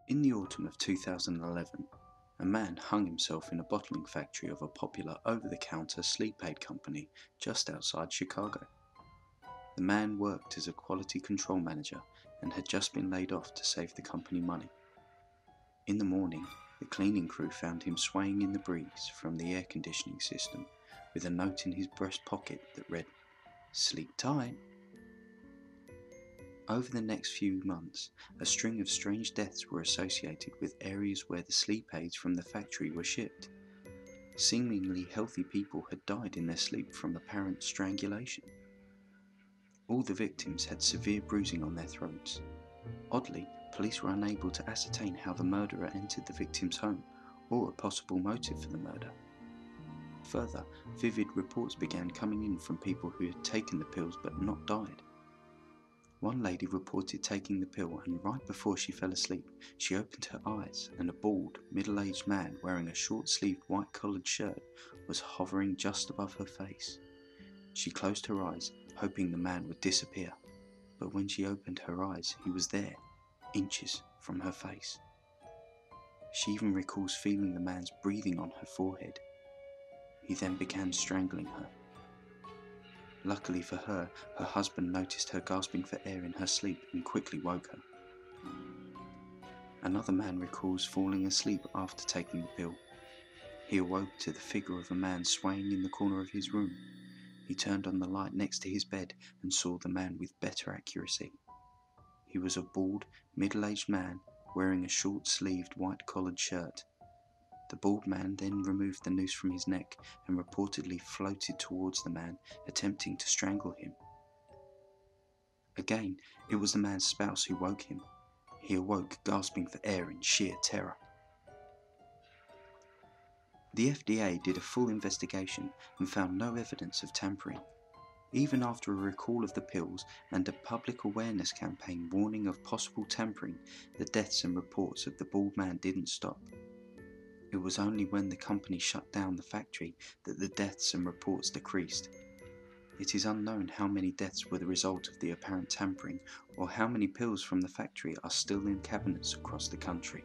In the autumn of 2011, a man hung himself in a bottling factory of a popular over-the-counter sleep aid company just outside Chicago. The man worked as a quality control manager and had just been laid off to save the company money. In the morning, the cleaning crew found him swaying in the breeze from the air conditioning system with a note in his breast pocket that read, "Sleep tight." Over the next few months, a string of strange deaths were associated with areas where the sleep aids from the factory were shipped. Seemingly healthy people had died in their sleep from apparent strangulation. All the victims had severe bruising on their throats. Oddly, police were unable to ascertain how the murderer entered the victim's home or a possible motive for the murder. Further, vivid reports began coming in from people who had taken the pills but not died. One lady reported taking the pill, and right before she fell asleep, she opened her eyes and a bald, middle-aged man wearing a short-sleeved white-collared shirt was hovering just above her face. She closed her eyes, hoping the man would disappear, but when she opened her eyes, he was there, inches from her face. She even recalls feeling the man's breathing on her forehead. He then began strangling her. Luckily for her, her husband noticed her gasping for air in her sleep and quickly woke her. Another man recalls falling asleep after taking the pill. He awoke to the figure of a man swaying in the corner of his room. He turned on the light next to his bed and saw the man with better accuracy. He was a bald, middle-aged man wearing a short-sleeved white-collared shirt. The bald man then removed the noose from his neck and reportedly floated towards the man, attempting to strangle him. Again, it was the man's spouse who woke him. He awoke gasping for air in sheer terror. The FDA did a full investigation and found no evidence of tampering. Even after a recall of the pills and a public awareness campaign warning of possible tampering, the deaths and reports of the bald man didn't stop. It was only when the company shut down the factory that the deaths and reports decreased. It is unknown how many deaths were the result of the apparent tampering or how many pills from the factory are still in cabinets across the country.